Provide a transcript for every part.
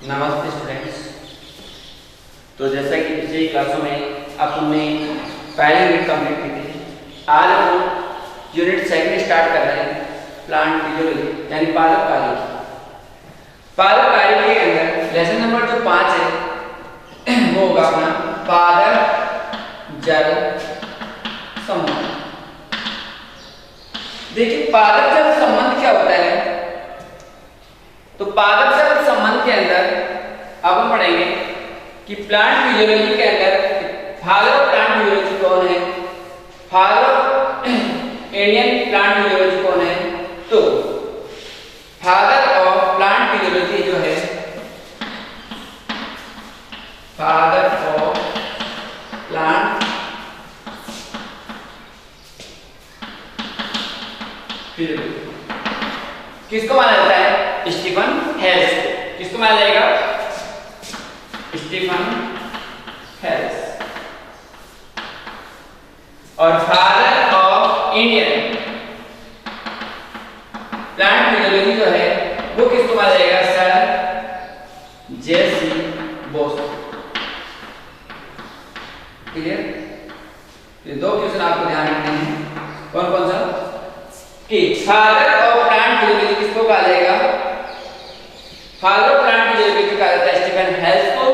नमस्ते स्टूडेंट्स। तो जैसा कि पिछली क्लासों में आपने पहली यूनिट कंप्लीट की थी, आज हम यूनिट सेकंड स्टार्ट कर रहे हैं, प्लांट फिजियोलॉजी यानी पादप कार्य। पादप कार्य के अंदर लेसन नंबर जो 5 है वो होगा अपना पादप जल संबंध। देखिए पादप जल संबंध क्या होता है। तो पादप जल संबंध के अंदर अब हम पढ़ेंगे कि प्लांट फिजियोलॉजी के अंदर फादर ऑफ प्लांट फिजियोलॉजी कौन है, father of Indian plant physiology कौन है। तो फादर ऑफ प्लांट फिजियोलॉजी जो है, फादर ऑफ प्लांट फिजियोलॉजी किसको माना जाता है? Stephen Hales. किसको माना जाएगा? Stephen Hales. और father of Indian plant physiology जो है वो किसको माना जाएगा? Sir J C Bose. क्लियर? ये दो क्वेश्चन आपको ध्यान रखने हैं। कौन कौन सा? कि फादर ऑफ प्लांट फिजियोलॉजी किसको कहा जाएगा? फादर ऑफ प्लांट फिजियोलॉजी को कहा जाता है स्टीफन हेल्स को,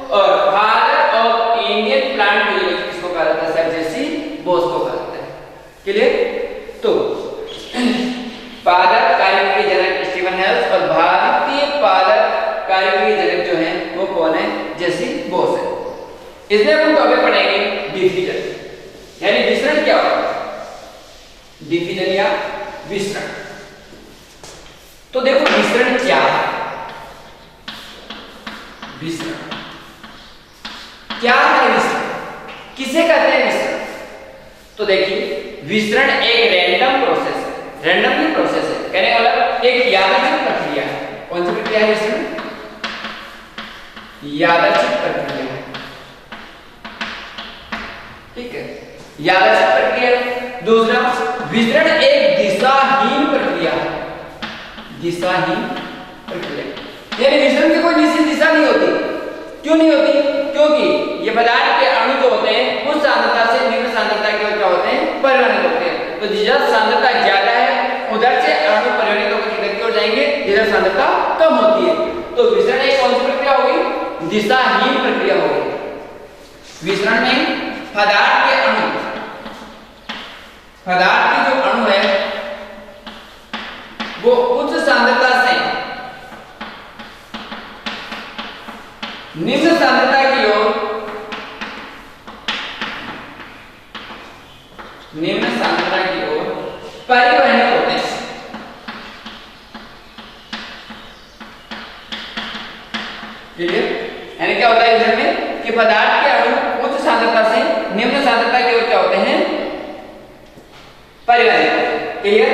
और father of Indian plant physiology किसको कहा जाता है? सर जेसी बोस को कहा जाता है। क्लियर? तो पादप कार्य के जनक स्टीफन हेल्स और भारतीय पादप कार्य के जनक जो हैं वो कौन है? जेसी बोस है। इसमें हम टॉपिक पढ़ेंगे डिफिजन यानी विसरण क्या होता है, डिफिजन या विसरण। तो देखो विसरण क्या है, विसरण क्या है, विसरण किसे कहते हैं विसरण? तो देखिए विसरण एक रैंडम प्रोसेस है, रैंडमली प्रोसेस है, कहने का मतलब एक यादृच्छिक प्रक्रिया है। कौन सी प्रक्रिया है विसरण? यादृच्छिक प्रक्रिया है। ठीक है, यादृच्छिक प्रक्रिया। दूसरा, विसरण एक दिशाहीन प्रक्रिया है, दिशाहीन प्रक्रिया यानी विसरण की कोई निश्चित दिशा नहीं होती। क्यों नहीं होती? क्योंकि ये पदार्थ के अणु जो होते हैं उस सांद्रता से निम्न सांद्रता की ओर क्या होते हैं? परिवर्तित होते हैं। तो जिधर सांद्रता ज्यादा है उधर से अणु परिवर्तित होकर किधर की ओर जाएंगे? जिधर सांद्रता कम होती है। तो विसरण एक कौन सी प्रक्रिया होगी? दिशाहीन प्रक्रिया होगी। विसरण में पदार्थ के अणु, पदार्थ के जो अणु है वो उच्च सांद्रता से निम्न सांद्रता की ओर, निम्न सांद्रता की ओर परिवर्तित होते हैं। क्लियर? यानी क्या होता है विसरण में कि पदार्थ के अणु उच्च सांद्रता से निम्न सांद्रता की ओर क्या होते हैं? परिवर्तित। क्लियर?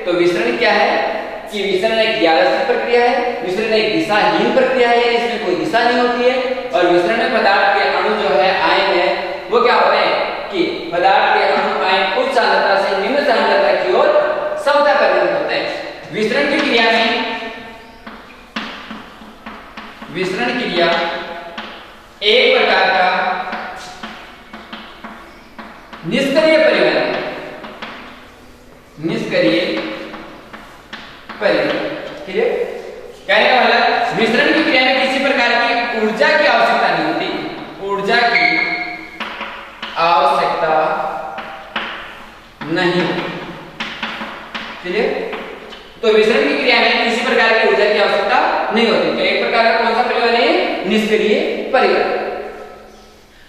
तो विसरण क्या है कि विसरण एक यादृच्छिक प्रक्रिया है, विसरण एक दिशाहीन प्रक्रिया है, इसमें कोई दिशा नहीं होती है। और विसरण में पदार्थ के अणु जो है आयन है वो क्या होते हैं कि पदार्थ के अणु आयन उच्च सांद्रता से निम्न सांद्रता की ओर समता परिवर्तित होते हैं। विसरण की क्रिया में, विसरण क्रिया एक प्रकार का निष्क्रिय परिवर्तन, निष्क्रिय परिवर्तन। क्लियर? कहने का मतलब विसरण की क्रिया में किसी प्रकार की ऊर्जा की आवश्यकता नहीं होती, ऊर्जा की आवश्यकता नहीं होती। क्लियर? तो विसरण की क्रिया में किसी प्रकार की ऊर्जा की आवश्यकता नहीं होती। तो एक प्रकार का कौन सा परिवर्तन है? निष्क्रिय परिवर्तन।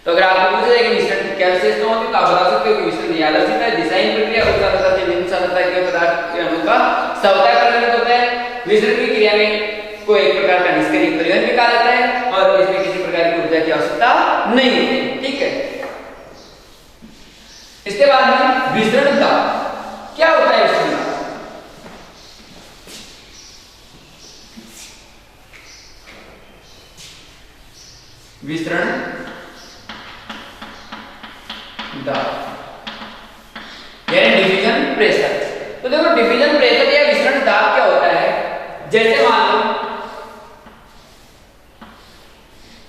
तो अगर आपको पूछा जाए कि विसरण की क्या विशेषता होती है तो आप बता सकते हो कि विसरण यादृच्छिक है, दिशाहीन प्रक्रिया, उच्च सांद्रता से निम्न सांद्रता के पदार्थ के अणु का समता परिवर्तित होता है। विसरण की क्रिया में कोई एक प्रकार का निष्क्रिय परिवर्तन भी कहा जाता है और इसमें किसी प्रकार की ऊर्जा की आवश्यकता नहीं होती। ठीक है? इसके बाद में विसरण दाब क्या होता है? विसरण दाब विसरण दाब यानी डिफिजन प्रेशर। तो देखो डिफिजन प्रेशर या विसरण दाब क्या होता है? जैसे मान लो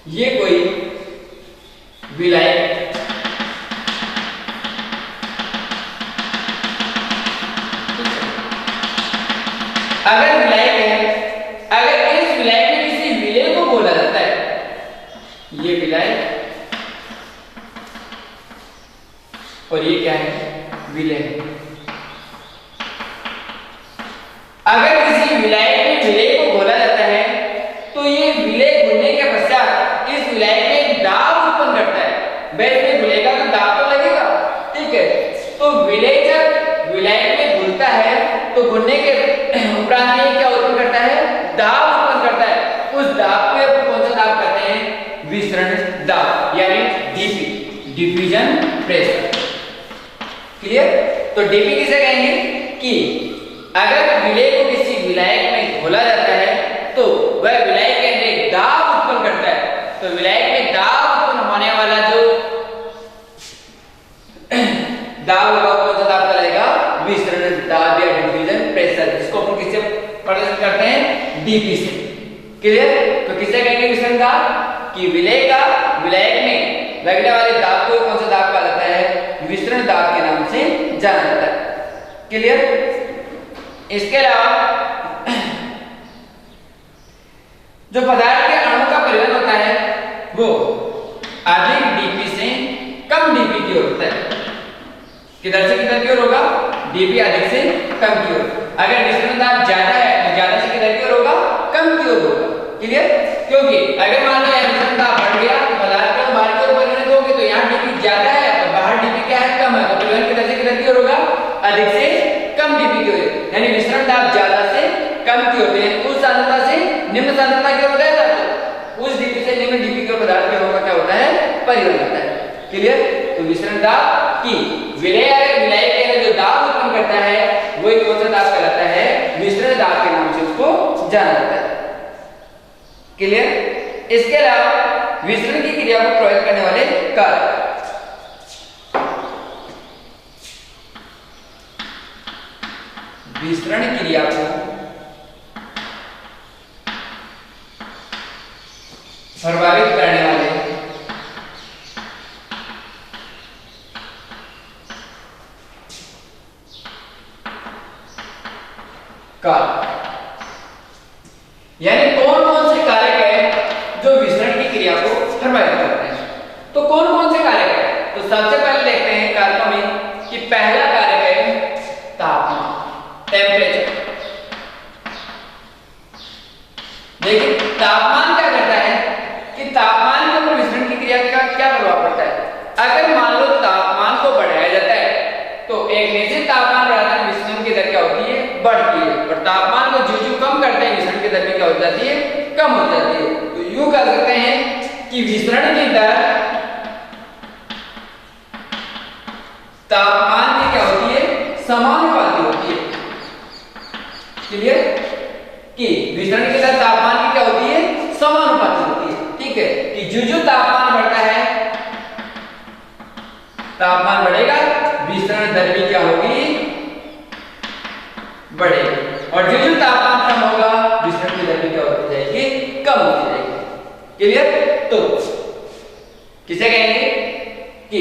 ये कोई विलायक अगर विलायक है, अगर इस विलायक में किसी विलेय को बोला जाता है, ये विलायक और ये क्या है, विलेय। अगर किसी विलायक में विलेय को घोला जाता है तो ये विलेय घुलने के पश्चात इस विलायक में एक दाब उत्पन्न करता है। वैसे में घुलेगा तो दाब तो लगेगा, ठीक है। तो विलेय जब विलायक में घुलता है तो घुलने के उपरांत ये क्या उत्पन्न करता है, दाब उत्पन्न करता है। उस दाब को कौन सा दाब कहते हैं, विसरण दाब, यानी डीपी, डिफ्यूजन प्रेशर। क्लियर। तो डीपी किसे कहेंगे कि अगर विलेय को किसी विलायक में घोला जाता है तो वह विलायक के अंदर एक दाब उत्पन्न करता है। तो विलायक में दाब उत्पन्न होने वाला जो दाब होगा कौन सा दाब कहलाएगा, विसरण दाब या डिफ्यूजन प्रेशर, जिसको हम किससे प्रदर्शित करते हैं, डीपी से। क्लियर। तो किसे कहेंगे विसरण दाब, कि विलेय का विलायक में लगने वाले दाब को कौन सा दाब कहा जाता है, विसरण दाब के नाम से जाना जाता है। क्लियर। इसके अलावा जो पदार्थ के अणु का परिवहन होता है वो अधिक डीपी से कम डीपी की ओर होता है। किधर से किधर की ओर होगा, डीपी अधिक से कम की ओर। अगर विसरण दाब ज्यादा है तो ज्यादा से किधर की ओर होगा, कम की ओर होगा। क्लियर। क्योंकि अगर मान लो यह विसरण दाब बढ़ गया तो पदार्थ को बाहर की ओर परिवहन होगी, तो यहाँ डीपी ज्यादा है तो बाहर डीपी क्या है, कम है, तो परिवहन किधर से किधर की ओर होगा, अधिक से कम डीपी की ओर। यानी विसरण दाब ज्यादा से कम की होते हैं, उस सांद्रता से निम्न सांद्रता की ओर होता है, तो उस डीपी से निम्न डीपी की ओर पदार्थ के अणु का क्या होता है, परिवहन होता है। क्लियर। तो विसरण दाब की विलेय विलायक के अंदर जो दाब उत्पन्न करता है वही कौन सा दाब कहलाता है, विसरण दाब के नाम से उसको जाना जाता है। क्लियर। इसके अलावा विसरण की क्रिया को प्रभावित करने वाले कारक, विसरण क्रिया को प्रभावित करने वाले कारक, यानी कौन कौन से कारक है जो विसरण की क्रिया को प्रभावित करते हैं। तो कौन कौन से कारक है, तो सबसे पहले देखते हैं कारकों में कि पहला कारक है तापमान, टेम्परेचर। देखिए तापमान क्या करता है कि तापमान के ऊपर विसरण की क्रिया का क्या प्रभाव पड़ता है। अगर मान लो तापमान को बढ़ाया जाता है तो एक निश्चित तापमान बढ़ाते हैं विसरण की दर क्या होती है, बढ़ती है, और तापमान को जो कम करते हैं विसरण की दर भी क्या हो जाती है, कम हो जाती है। तो यूं कह सकते हैं कि विसरण की दर तापमान की क्या होती है, समानुपाती होती है। क्लियर। कि विसरण की दर तापमान की क्या होती है, समानुपाती होती है। ठीक है। कि जो तापमान बढ़ता है, तापमान बढ़ेगा, विसरण दर भी क्या होगी, बढ़ेगी, और जो तापमान कम होगा विसरण की दर भी क्या होती जाएगी, कम होती जाएगी। क्लियर। तो किसे कहेंगे कि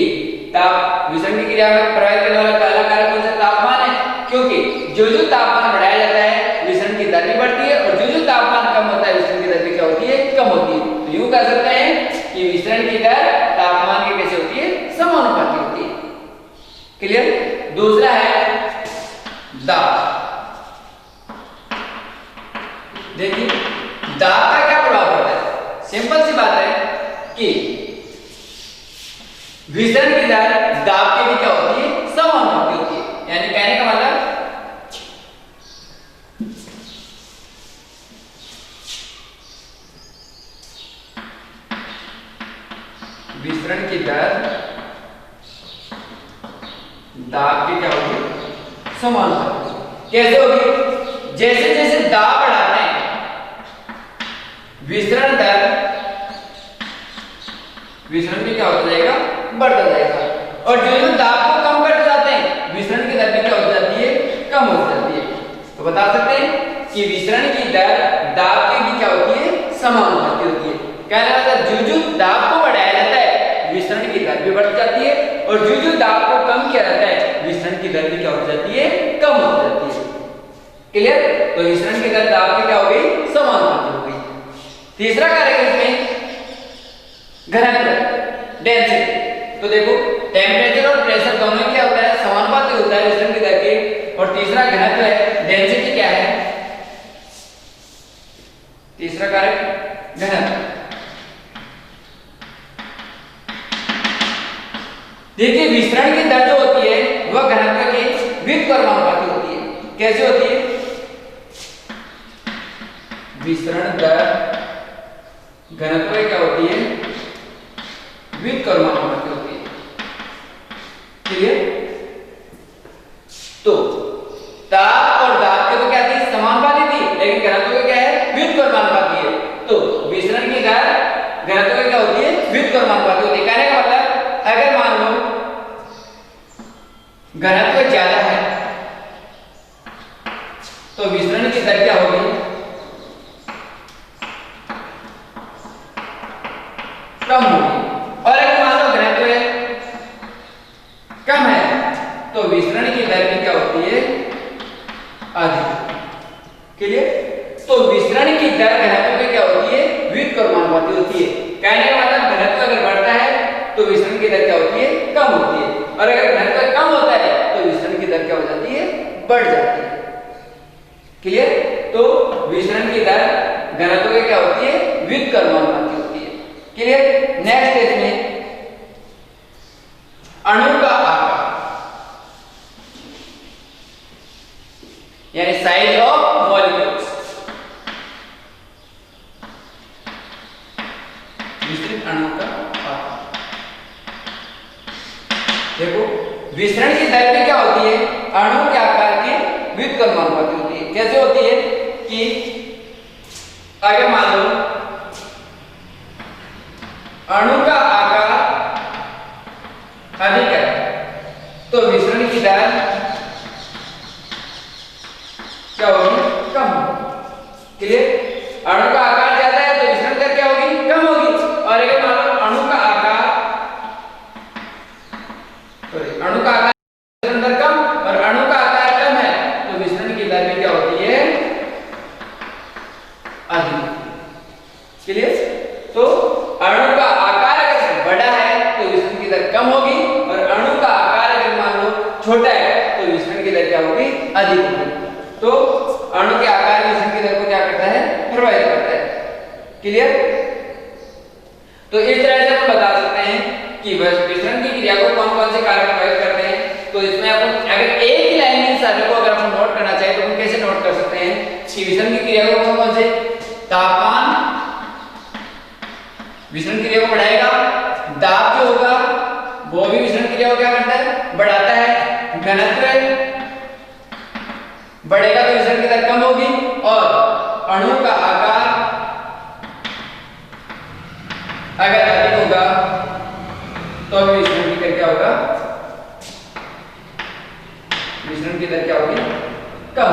ताप विसरण की क्रिया में प्रभावित करने वाला पहला कारक कौन सा, तापमान है। क्योंकि जो तापमान बढ़ाया जाता है विसरण की दर भी बढ़ती है, और जो तापमान कम होता है विसरण की दर भी क्या होती है, कम होती है। तो यूं कह सकते हैं कि विसरण की दर तापमान की कैसे होती है, समानुपाती होती है। क्लियर। दूसरा है दाब। देखिए दाब का क्या प्रभाव पड़ता है, सिंपल सी बात है कि विसरण की दर दाब की भी क्या होती है, समानुपाती होती है। यानी कहने का मतलब विसरण की दर दाब की क्या होगी, समानुपाती। कैसे होगी, जैसे जैसे दाब बढ़ाते हैं विसरण दर, विसरण भी क्या होता जाएगा, बढ़ता जाएगा, और जो दाब को कम करते जाते हैं विसरण की दर भी क्या हो जाती है, कम हो जाती है। तो बता सकते हैं कि विसरण की दर दाब की भी क्या होती है, समानुपाती होती है। कहने का मतलब जो दाब को बढ़ाया जाता है विसरण की दर भी बढ़ जाती है, और जो दाब को कम किया जाता है विसरण की दर भी क्या हो जाती है, कम हो जाती है। क्लियर? तो विसरण की दर दाब की क्या हो गई, समानुपाती हो गई। तीसरा कारक इसमें घनत्व, डेंसिटी। तो देखो टेम्परेचर और प्रेशर दोनों क्या होता है, समानुपाती होता है विसरण की दर के। और तीसरा घनत्व है, डेंसिटी क्या है, तीसरा कारक घनत्व। देखिए विसरण की दर जो होती है वह घनत्व के व्युत्क्रमानुपाती होती है। कैसे होती है? विसरण दर घनत्व क्या होती है, व्युत्क्रमानुपाती होती है। क्लियर? तो ताप और दाब के तो क्या थी, समानुपाती थी, लेकिन घनत्व का क्या है, व्युत्क्रमानुपाती है। तो विसरण की दर घनत्व की क्या होती है, व्युत्क्रमानुपाती होती है। कहने का मतलब अगर मान लो घनत्व ज्यादा है तो विसरण की दर क्या होगी, कम होगी। और अगर मान लो घनत्व कम है तो विसरण की दर भी क्या होती है, अधिक। क्लियर? तो विसरण की दर घनत्व की क्या होती है, व्युत्क्रमानुपाती होती है। कहने का मतलब घनत्व अगर बढ़ता है तो विसरण की दर क्या होती है, कम होती है, और अगर घनत्व कम होता है तो विसरण की दर क्या हो जाती है, बढ़ जाती है। क्लियर? तो विसरण की दर घनत्व की क्या होती है, व्युत्क्रमानुपाती होती है। क्लियर? नेक्स्ट इसमें अणु का आकार, यानी साइज ऑफ मॉलिक्यूल्स। विसरण अणु का आकार। देखो विसरण की दर भी क्या होती है, अणु के आकार के व्युत्क्रमानुपाती होती है। कैसे होती है कि अगर मान लो अणु का आकार अधिक है तो विसरण की दर क्या होगी, कम होगी। क्लियर? अणु का आकार ज्यादा है तो विसरण दर क्या होगी, कम होगी। और अगर मान लो अणु का आकार अणु का आकार विसरण दर कम और अणु का आकार कम है तो विसरण की दर भी क्या होती है, अधिक। क्लियर? तो अणु का आकार अगर बड़ा है तो विसरण की दर कम होगी, और अणु का आकार अगर मान लो छोटा है तो विसरण की दर क्या होगी, अधिक होगी। तो अणु के आकार विसरण की दर को क्या करता है, प्रभावित करता है। क्लियर? तो इस तरह से हम बता सकते हैं कि विसरण की क्रिया को कौन कौन से कारक प्रभावित करते हैं। तो इसमें अपन अगर एक ही लाइन में सारे को अगर हम नोट करना चाहे तो हम कैसे नोट कर सकते हैं कि विसरण की क्रिया को कौन कौन से, तापमान विसरण क्रिया को बढ़ाएगा, दाब जो होगा वो भी विसरण क्रिया को क्या करता है, बढ़ाता है, घनत्व बढ़ेगा तो विसरण की दर कम होगी, और अणु का आकार अगर अधिक होगा तो विसरण की दर क्या होगा, विसरण की दर क्या होगी, कम।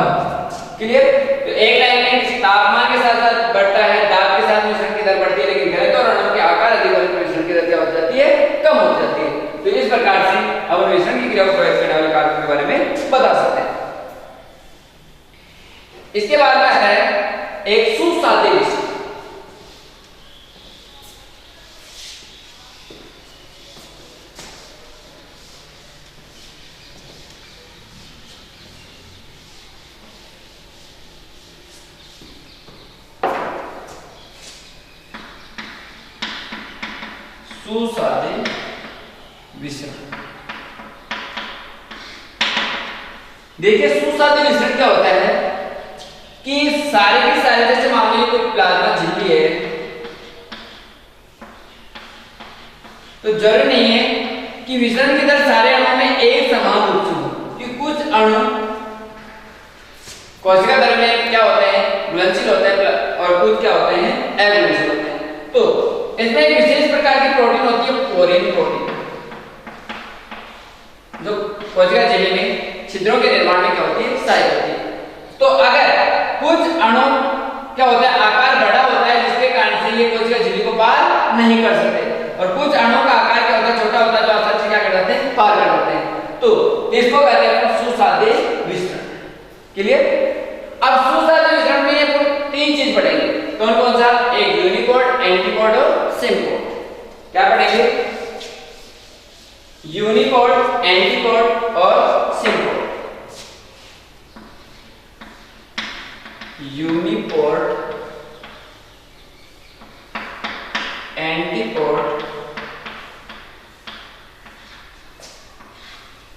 क्लियर? तो एक लाइन में तापमान के साथ साथ बढ़ता है, दाब के साथ विसरण की दर बढ़ती है, लेकिन घनत्व और अणु के आकार अधिक होने पर विसरण की दर क्या हो जाती है, कम हो जाती है। तो इस प्रकार से हम विसरण की क्रिया को प्रभावित करने वाले कारकों के बारे में बता सकते हैं। इसके बाद में है एक सुसाध्य विषय। सुसाध्य विसरण। देखिए सुसाध्य विसरण क्या होता है कि सारे के सारे, जैसे मान लीजिए कोई प्लाज्मा झिल्ली है तो जरूरी नहीं है कि विसरण की दर सारे अणुओं में एक समान रूप से हो, कि कुछ अणु कोशिका दर में क्या होते हैं, घुलनशील होते हैं, और कुछ क्या होते हैं, अघुलनशील होते हैं। तो इसमें एक विशेष प्रकार की प्रोटीन होती है, पोरीन प्रोटीन, जो कोशिका झिल्ली में छिद्रों के निर्माण में क्या होती है, सहायक होती है। तो अगर कुछ अणु क्या होता है, आकार बड़ा होता है जिसके कारण से ये कोशिका झिल्ली को पार नहीं नहीं कर सकते, और कुछ अणुओं का आकार क्या होता है, छोटा होता है, जो आसानी से क्या कर जाते हैं, पार कर जाते हैं। तो इसको कहते हैं सुसाध्य विसरण। क्लियर? अब सुसाध्य विसरण में ये तीन चीज पढ़ेंगे। कौन कौन सा? एक यूनिपोर्ट, एंटीपोर्ट और सिम्पोर्ट। क्या पढ़ेंगे? यूनिपोर्ट, एंटीपोर्ट और सिम्पोर्ट। यूनिपोर्ट, एंटीपोर्ट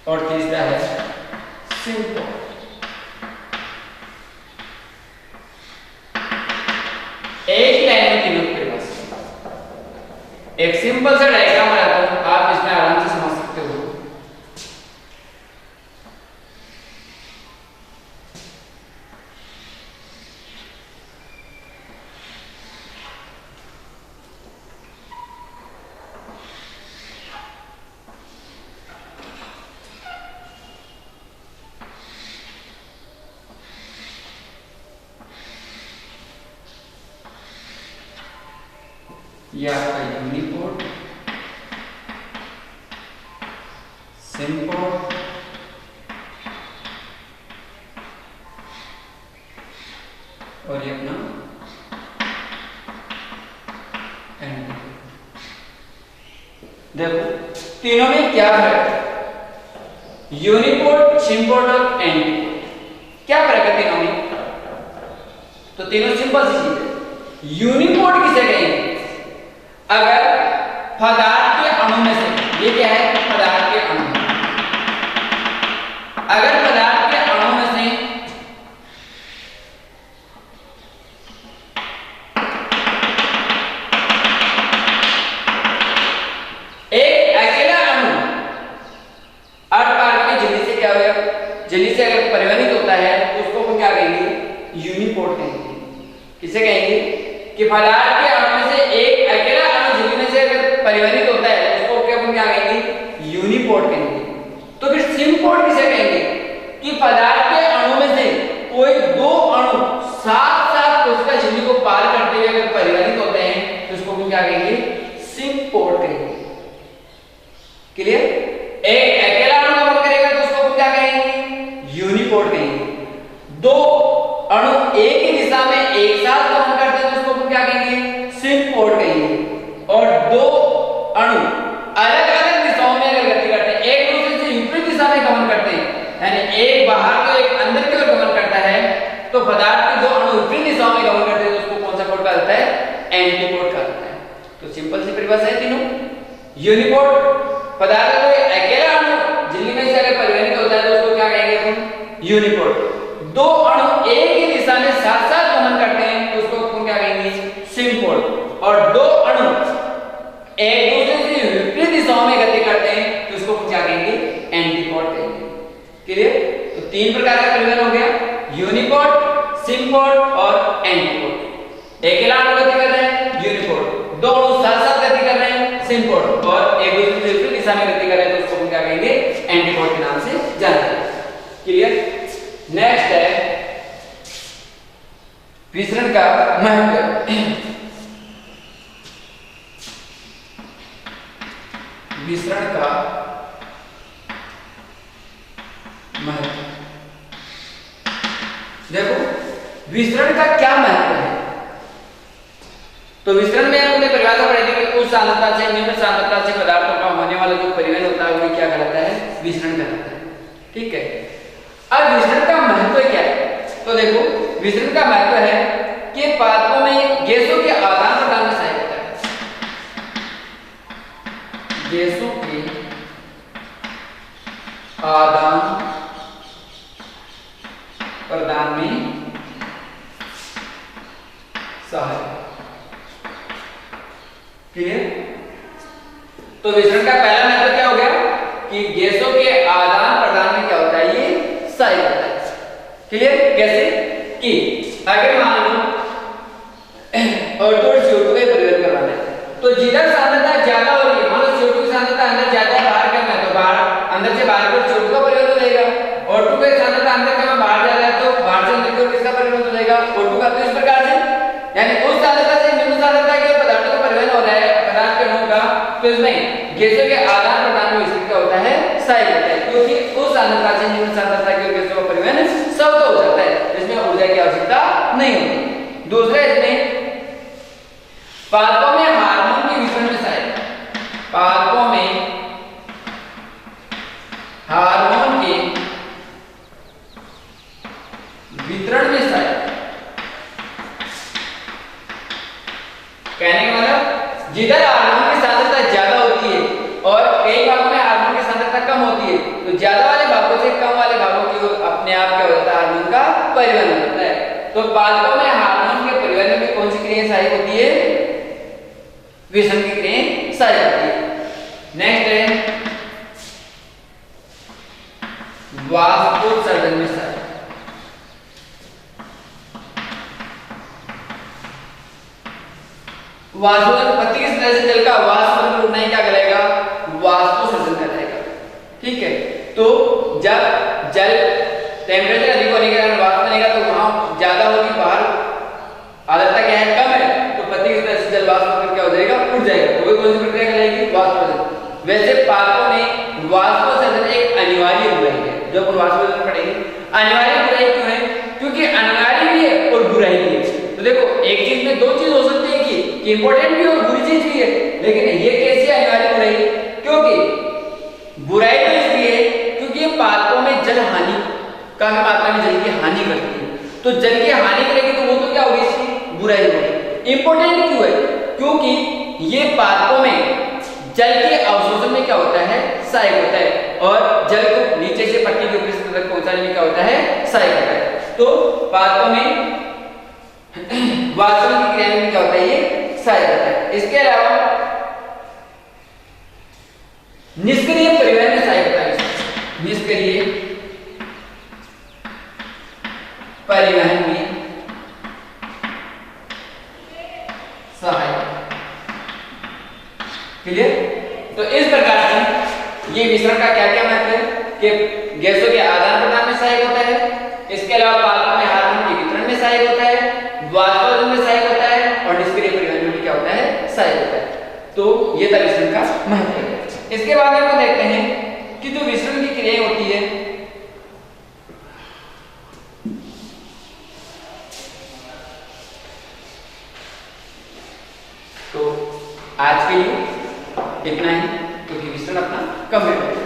और तीसरा है सिम्पोर्ट। एक लाइन में तीनों के पास एक सिंपल सा डायग्राम बनाता हूं, आप इसमें आराम से समझ सकते हो। ये आपका यूनिपोर्ट, सिम्पोर्ट और ये अपना एंटीपोर्ट। देखो तीनों में क्या फर्क है? यूनिपोर्ट, सिम्पोर्ट और एंटीपोर्ट, क्या फर्क है तीनों में? तो तीनों सिंपल सी चीज है। यूनिपोर्ट किसे कहेंगे? अगर पदार्थ के अणु में से, ये क्या है, पदार्थ के अणु, अगर पदार्थ के अणु में से एक अकेला अणु आर पार की झिल्ली से क्या होगा, झिल्ली से अगर परिवर्तित होता है तो उसको हम क्या कहेंगे? यूनिपोर्ट कहेंगे। किसे कहेंगे? कि पदार्थ के अणु में से एक अकेला अणु झिल्ली में से अगर परिवर्तित होता है तो उसको क्या हम क्या कहेंगे? यूनिपोर्ट कहेंगे। तो फिर सिम्पोर्ट किसे कहेंगे? कि पदार्थ के अणु में से कोई दो अणु साथ साथ कोशिका झिल्ली को पार करते हुए अगर परिवर्तित होते हैं तो उसको हम क्या कहेंगे? सिम्पोर्ट कहेंगे। क्लियर? एक अकेला अणु गमन करेगा तो उसको हम क्या कहेंगे? यूनिपोर्ट कहेंगे। दो अणु एक ही दिशा में एक साथ गमन करते हैं तो उसको हम क्या कहेंगे? सिम्पोर्ट कहेंगे। और दो अणु अलग अलग दिशाओं में अगर गति करते हैं, एक दूसरे से विपरीत दिशा में गमन करते हैं, यानी एक बाहर तो एक अंदर की ओर गमन करता है, तो पदार्थ के दो अणु विपरीत दिशाओं में गमन करते हैं तो उसको कौन सा कोड कहा जाता है? एंटीपोर्ट कहा जाता है। तो सिंपल सी परिभाषा है तीनों। यूनिपोर्ट, पदार्थ का कोई अकेला अणु झिल्ली में से अगर परिवर्तित होता है तो उसको क्या कहेंगे हम? यूनिपोर्ट। दो अणु एक ही दिशा में साथ साथ गमन करते हैं तो उसको हम क्या कहेंगे? सिम्पोर्ट। और दो अणु एक दूसरे से विपरीत दिशाओं में गति करते हैं तो उसको हम क्या कहेंगे? एंटीपोर्ट कहेंगे। क्लियर? तो तीन प्रकार का परिवहन हो गया, यूनिपोर्ट, सिम्पोर्ट और एंटीपोर्ट। अकेला अणु गति कर रहे हैं, यूनिपोर्ट। दो अणु साथ साथ गति कर रहे हैं, सिम्पोर्ट। और एक दूसरे से विपरीत दिशा में गति कर रहे हैं तो उसको हम क्या कहेंगे? एंटीपोर्ट के नाम से जाना जाता है। क्लियर? नेक्स्ट है विसरण का महत्व। विसरण का महत्व। देखो विसरण का क्या महत्व है? तो विसरण में हमने परिभाषा पढ़ी थी कि उच्च सांद्रता से निम्न सांद्रता से पदार्थों का होने वाला जो परिवहन होता है वो क्या कहलाता है? विसरण कहलाता है। ठीक है। अब विसरण का महत्व क्या है? तो देखो विसरण का महत्व है कि पदार्थों में गैसों के आदान प्रदान में सहायक होता है। गैसों के आदान प्रदान में सहायक। क्लियर? तो विसरण का पहला महत्व क्या हो गया कि गैसों के आदान प्रदान में क्या होता है? ये सहायक होता है। क्लियर? कैसे? कि अगर मान लो और थोड़ी CO2 का परिवर्तन करवाना है तो जिधर सांद्रता ज्यादा हो रही है, मान लो CO2 की सांद्रता अंदर ज्यादा है, बाहर करना है तो बाहर अंदर से बाहर को CO2 का परिवर्तन हो जाएगा। O2 की सांद्रता अंदर कम बाहर जा रहा है तो बाहर से अंदर की ओर किसका परिवर्तन हो जाएगा? O2 का। तो इस प्रकार से यानी उस सांद्रता से निम्न सांद्रता की ओर पदार्थों का परिवहन हो रहा है, तो इसमें गैसों के आदान प्रदान में विस्तृत क्या होता है, सहायक होता है, क्योंकि उस सांद्रता से निम्न सांद्रता की गैसों का परिवहन स्वतः हो जाता है, इसमें ऊर्जा की आवश्यकता नहीं होती। दूसरा इसमें पादपों में हार्मोन के वितरण में सहायक, पादपों में हार्मोन के वितरण में सहायक, कहने का मतलब जिधर हार्मोन की सांद्रता ज्यादा होती है और कई भागों में हार्मोन की सांद्रता कम होती है, तो ज्यादा वाले भागों से कम वाले भागों की ओर अपने आप क्या हो जाता है, हार्मोन का परिवहन होता है। तो पादपों में हार्मोन के परिवहन में कौन सी क्रियाएं सहायक होती है, विषम की क्रियाएं सहायक होती है। नेक्स्ट है वाष्पोत्सर्जन में सहायक, वाष्पोत्सर्जन पत्ती की सतह से जल का वाष्प उड़ना ही क्या करेगा, वाष्पोत्सर्जन कहलाएगा, ठीक है। तो जब जल टेम्परेचर अधिक होने के कारण वाष्प बनेगा तो वहां ज्यादा होगी, बाहर आर्द्रता क्या है, कम है, तो पत्ती की सतह से जल वाष्प होकर क्या हो जाएगा, उड़ जाएगा, तो वो कौन सी प्रक्रिया कहलाएगी, वाष्पोत्सर्जन। वैसे पादपों में वाष्पोत्सर्जन एक अनिवार्य बुराई है, जो अपन वाष्पोत्सर्जन पढ़ेंगे। अनिवार्य बुराई क्यों है, क्योंकि अनिवार्य भी है और बुराई भी है। तो देखो एक चीज में दो चीज हो सकती है कि इंपॉर्टेंट भी और बुरी चीज भी है, लेकिन ये कैसी अनिवार्य बुराई, क्योंकि बुराई तो इसलिए है क्योंकि ये पादपों में जल हानि काफी मात्रा में जल की हानि करती है, तो जल की हानि करेगी तो वो तो क्या होगी, इसकी बुराई होगी। इंपॉर्टेंट क्यों है, क्योंकि ये पादपों में जल के अवशोषण में क्या होता है, सहायक होता है, और जल को नीचे से पत्ती के ऊपरी सतह तक पहुंचाने में क्या होता है, सहायक होता है। तो पादपों में वाष्पोत्सर्जन की क्रिया में क्या होता है, ये सहायक होता है। इसके अलावा निष्क्रिय परिवहन में सहायक होता है, निष्क्रिय परिवहन में सहायक, क्लियर। तो इस प्रकार से ये मिश्रण का क्या क्या महत्व है कि गैसों के आदान प्रदान में सहायक होता है, इसके अलावा पादपों में हार्मोन के वितरण में सहायक होता है, वाष्पोत्सर्जन में सहायक होता है, और निष्क्रिय परिवहन में क्या होता है, सहायक होता है। तो ये था मिश्रण का महत्व है। इसके बाद हम देखते हैं कि जो मिश्रण की क्रियाएं होती है, तो आज के लिए इतना ही, क्योंकि मिश्रण अपना कम है।